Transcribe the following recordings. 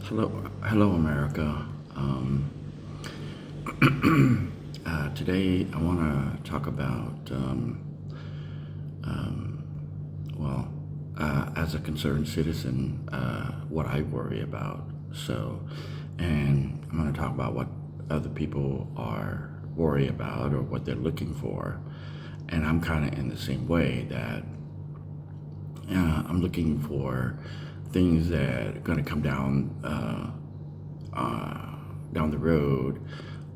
Hello, America. Today, I want to talk about, well, as a concerned citizen, what I worry about. And I'm going to talk about what other people are worried about or what they're looking for. And I'm kind of in the same way that I'm looking for things that are going to come down the road,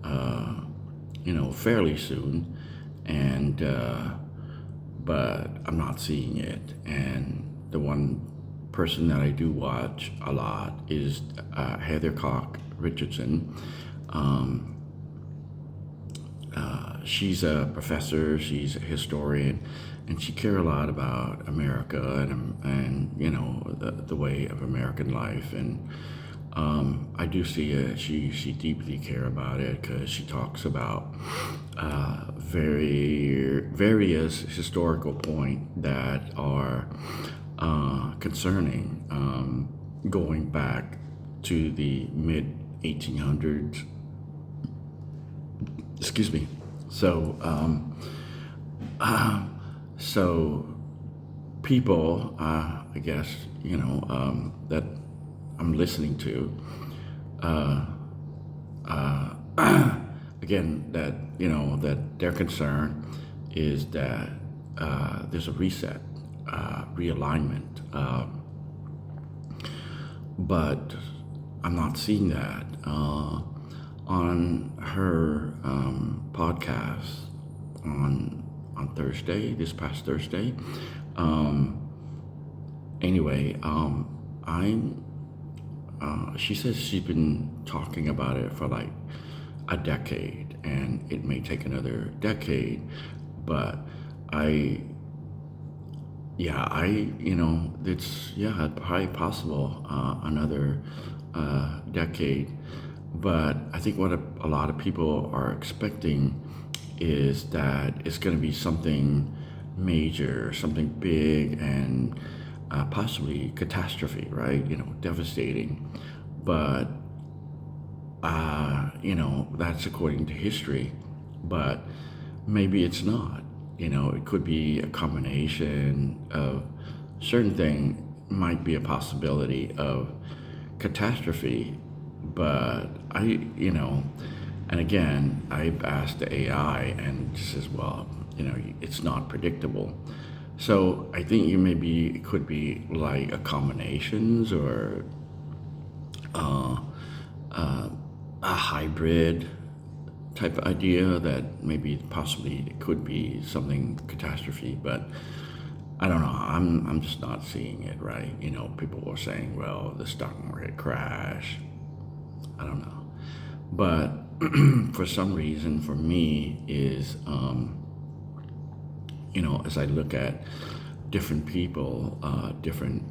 uh, fairly soon, and but I'm not seeing it. And the one person that I do watch a lot is Heather Cock Richardson. Um, she's a professor, she's a historian, and she cares a lot about America and the way of American life. And I do see it. She deeply care about it because she talks about various historical point that are concerning, going back to the mid 1800s. Excuse me. So, so people, I guess, that I'm listening to, uh, again, that their concern is that there's a reset, realignment, but I'm not seeing that on her podcast on Thursday, this past Thursday. Um, anyway, I'm. She says she's been talking about it for like a decade, and it may take another decade. But I, it's probably possible another decade. But I think what a lot of people are expecting is that it's going to be something major, something big, and possibly catastrophe, right? Devastating. But that's according to history. But maybe it's not. It could be a combination of certain thing might be a possibility of catastrophe. But and again, I've asked the AI, and it says, well, it's not predictable. So I think it could be like a combinations or uh, a hybrid type of idea that maybe possibly it could be something catastrophe, but I don't know. I'm just not seeing it right. People were saying, well, the stock market crash. I don't know, but for some reason, for me, is as I look at different people, different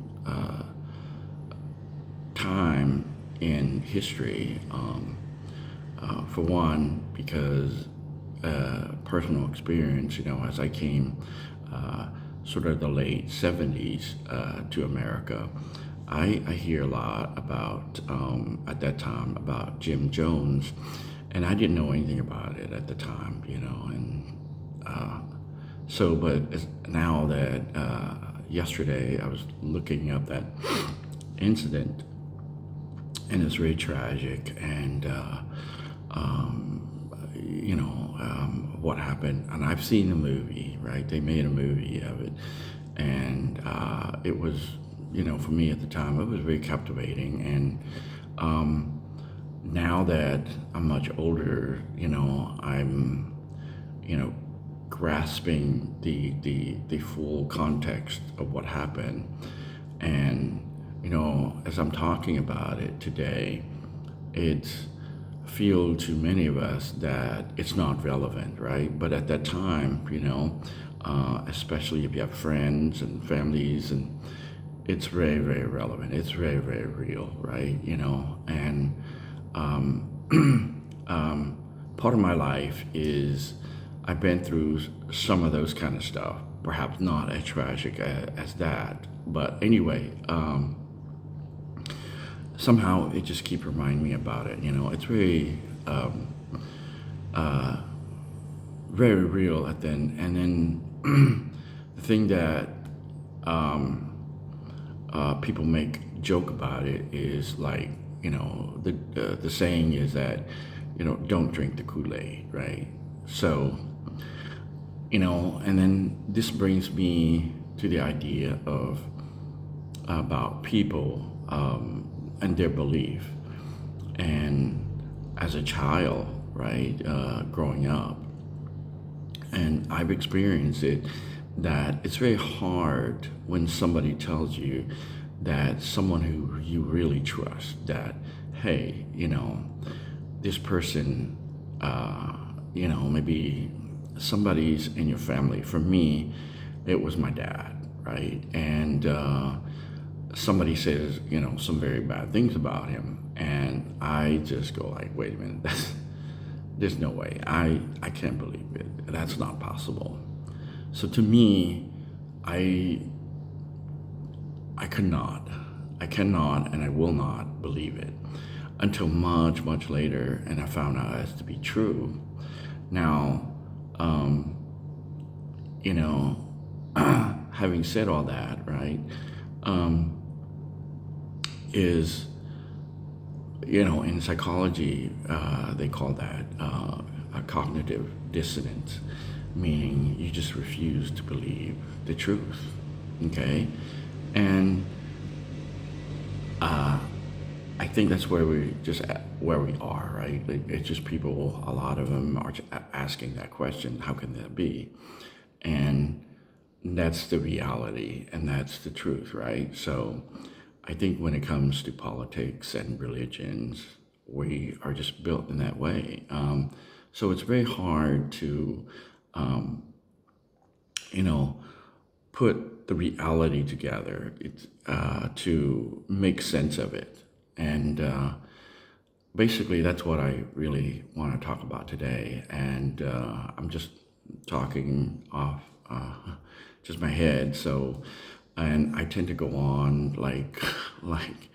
time in history. For one, because personal experience, as I came sort of the late 70s to America, I hear a lot about, at that time, about Jim Jones, and I didn't know anything about it at the time, and but now that yesterday I was looking up that incident, and it's really tragic, and what happened. And I've seen the movie, right? They made a movie of it, and it was, for me at the time, it was very captivating. And now that I'm much older, I'm, grasping the full context of what happened. And as I'm talking about it today, it's feel to many of us that it's not relevant, right? But at that time, especially if you have friends and families, and it's very, very relevant. It's very, very real, right? And part of my life is I've been through some of those kind of stuff. Perhaps not as tragic as that, but anyway. somehow it just keep reminding me about it. It's very very real at the end. And then the thing that people make joke about it is like, the saying is that, don't drink the Kool-Aid, right? So, and then this brings me to the idea of about people and their belief. And as a child, right, growing up, and I've experienced it, that it's very hard when somebody tells you that someone who you really trust, that, hey, this person, maybe somebody's in your family. For me, it was my dad, right? And somebody says, some very bad things about him. And I just go like, wait a minute, there's no way. I can't believe it. That's not possible. So to me, I I cannot. I cannot and I will not believe it until much, much later, and I found out as to be true. Now, um, you know, having said all that, right, um, is, in psychology, they call that a cognitive dissonance, meaning you just refuse to believe the truth, okay? And I think that's where where we are, right? It's just people, a lot of them are asking that question, how can that be? And that's the reality and that's the truth, right? So I think when it comes to politics and religions, we are just built in that way. So it's very hard to, you know, put the reality together, to make sense of it. And basically, that's what I really want to talk about today. And I'm just talking off just my head. So, and I tend to go on like like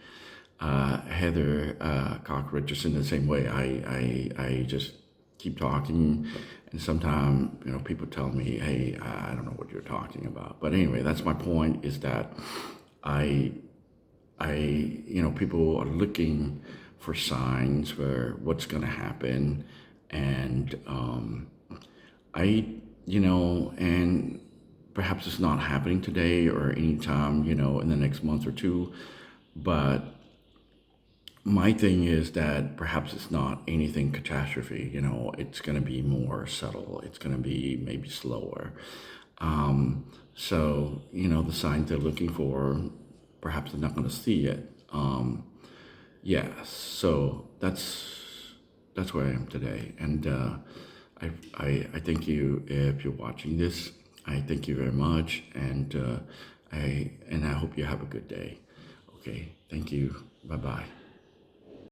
Heather Cock Richardson the same way. I just keep talking, and sometimes people tell me, "Hey, I don't know what you're talking about." But anyway, that's my point. Is that I people are looking for signs for what's going to happen, and and perhaps it's not happening today or anytime, in the next month or two, but my thing is that perhaps it's not anything catastrophe. It's going to be more subtle. It's going to be maybe slower. So, the signs they're looking for, perhaps they're not going to see it. Yeah, so that's where I am today. And I thank you if you're watching this. I thank you very much. And I hope you have a good day. Okay, thank you. Bye-bye.